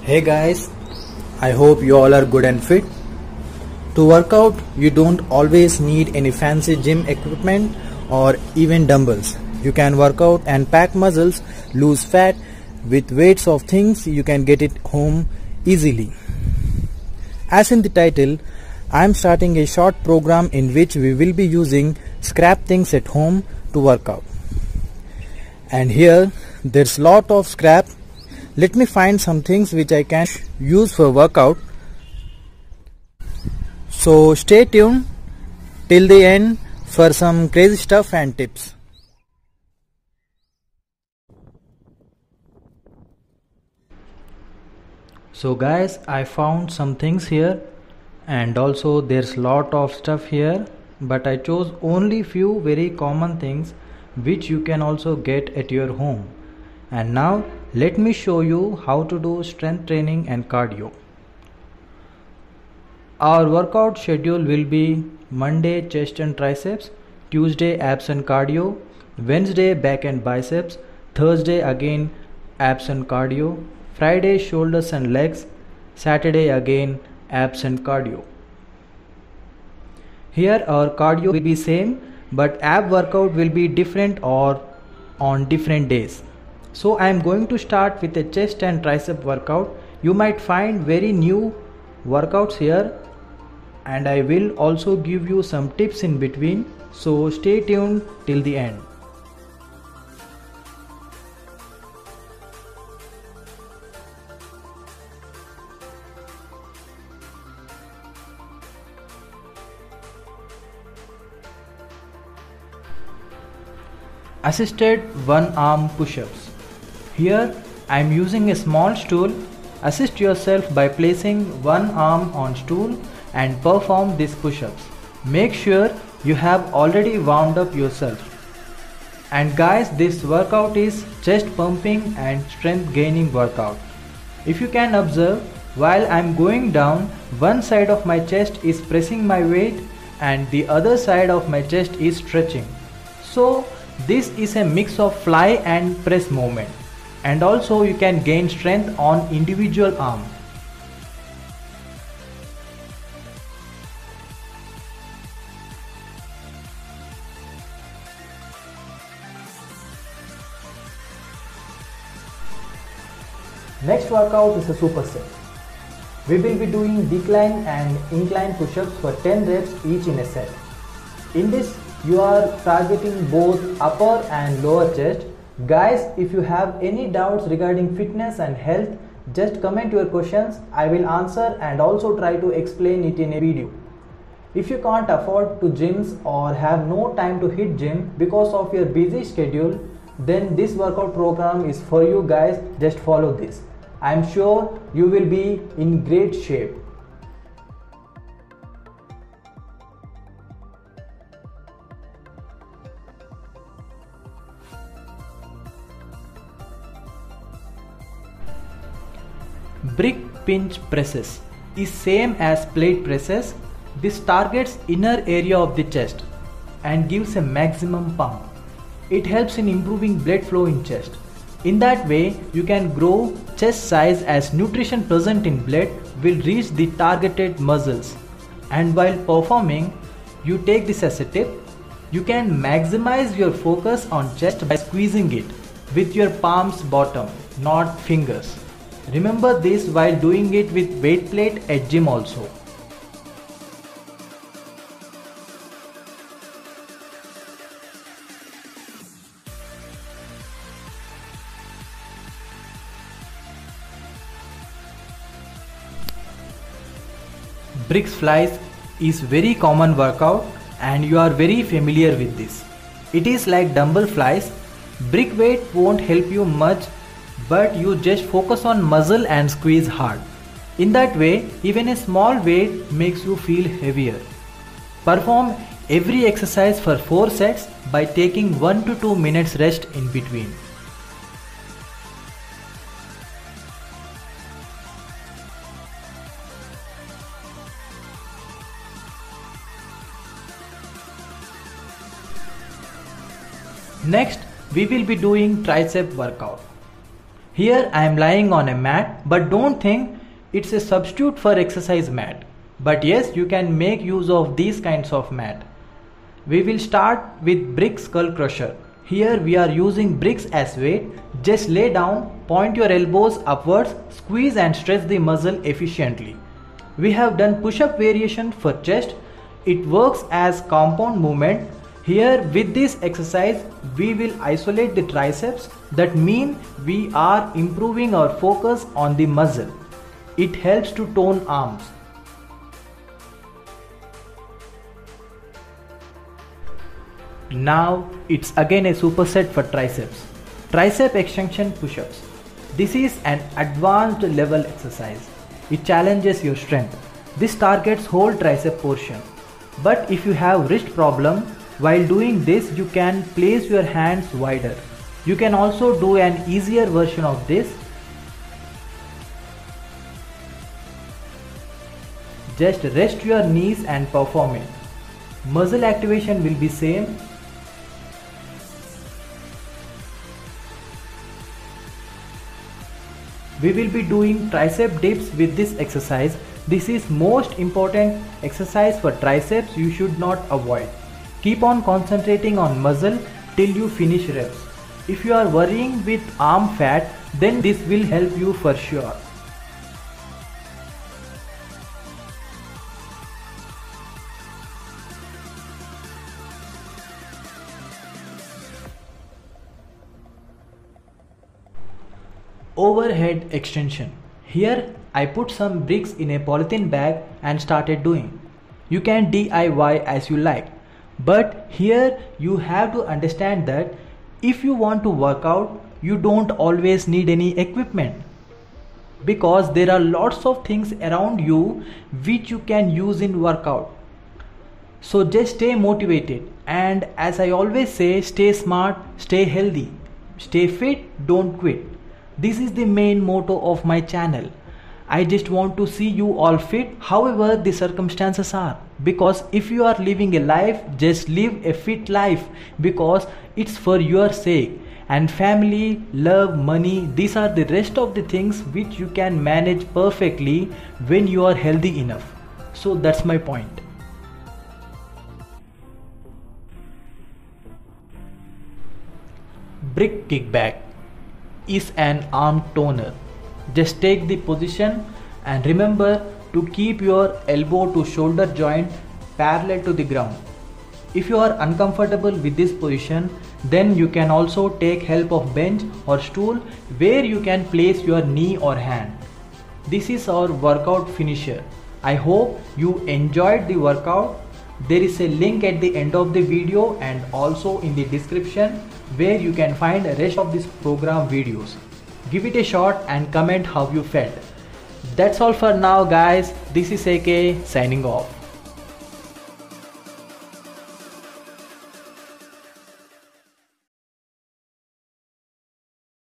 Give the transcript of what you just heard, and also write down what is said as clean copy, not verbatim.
Hey guys, I hope you all are good and fit. To work out, you don't always need any fancy gym equipment or even dumbbells. You can work out and pack muscles, lose fat with weights of things you can get it home easily. As in the title, I am starting a short program in which we will be using scrap things at home to work out. And here there's lot of scrap. Let me find some things which I can use for workout. So stay tuned till the end for some crazy stuff and tips. So guys, I found some things here and also there's lot of stuff here, but I chose only few very common things which you can also get at your home. And now let me show you how to do strength training and cardio. Our workout schedule will be Monday chest and triceps, Tuesday abs and cardio, Wednesday back and biceps, Thursday again abs and cardio, Friday shoulders and legs, Saturday again abs and cardio. Here our cardio will be same, but ab workout will be different or on different days. So I am going to start with a chest and tricep workout. You might find very new workouts here and I will also give you some tips in between. So stay tuned till the end. Assisted one arm push-ups. Here I am using a small stool. Assist yourself by placing one arm on stool and perform these push-ups. Make sure you have already wound up yourself. And guys, this workout is chest pumping and strength gaining workout. If you can observe, while I am going down, one side of my chest is pressing my weight and the other side of my chest is stretching. So this is a mix of fly and press movement. And also you can gain strength on individual arm. Next workout is a superset. We will be doing decline and incline push-ups for 10 reps each in a set. In this you are targeting both upper and lower chest. Guys, if you have any doubts regarding fitness and health, just comment your questions. I will answer and also try to explain it in a video. If you can't afford to gyms or have no time to hit gym because of your busy schedule, then this workout program is for you guys. Just follow this. I am sure you will be in great shape. Brick pinch presses is same as plate presses. This targets inner area of the chest and gives a maximum pump. It helps in improving blood flow in chest. In that way, you can grow chest size as nutrition present in blood will reach the targeted muscles. And while performing, you take this as a tip. You can maximize your focus on chest by squeezing it with your palms bottom, not fingers. Remember this while doing it with weight plate at gym also. Bricks flies is very common workout and you are very familiar with this. It is like dumbbell flies. Brick weight won't help you much, but you just focus on muscle and squeeze hard. In that way, even a small weight makes you feel heavier. Perform every exercise for 4 sets by taking 1 to 2 minutes rest in between. Next, we will be doing tricep workout. Here I am lying on a mat, but don't think it's a substitute for exercise mat. But yes, you can make use of these kinds of mat. We will start with brick skull crusher. Here we are using bricks as weight. Just lay down, point your elbows upwards, squeeze and stretch the muscle efficiently. We have done push-up variation for chest. It works as compound movement. Here with this exercise we will isolate the triceps. That means we are improving our focus on the muscle. It helps to tone arms. Now it's again a superset for triceps. Tricep extension push-ups. This is an advanced level exercise. It challenges your strength. This targets whole tricep portion. But if you have wrist problem, while doing this you can place your hands wider. You can also do an easier version of this. Just rest your knees and perform it. Muscle activation will be same. We will be doing tricep dips with this exercise. This is most important exercise for triceps you should not avoid. Keep on concentrating on muscle till you finish reps. If you are worrying with arm fat, then this will help you for sure. Overhead extension. Here I put some bricks in a polythene bag and started doing. You can DIY as you like. But here you have to understand that if you want to work out, you don't always need any equipment. Because there are lots of things around you which you can use in workout. So just stay motivated, and as I always say, stay smart, stay healthy, stay fit, don't quit. This is the main motto of my channel. I just want to see you all fit however the circumstances are. Because if you are living a life, just live a fit life, because it's for your sake. And family, love, money, these are the rest of the things which you can manage perfectly when you are healthy enough. So that's my point. Brick kickback is an arm toner. Just take the position and remember to keep your elbow to shoulder joint parallel to the ground. If you are uncomfortable with this position, then you can also take help of bench or stool where you can place your knee or hand. This is our workout finisher. I hope you enjoyed the workout. There is a link at the end of the video and also in the description where you can find the rest of this program videos. Give it a shot and comment how you felt. That's all for now guys. This is AK signing off.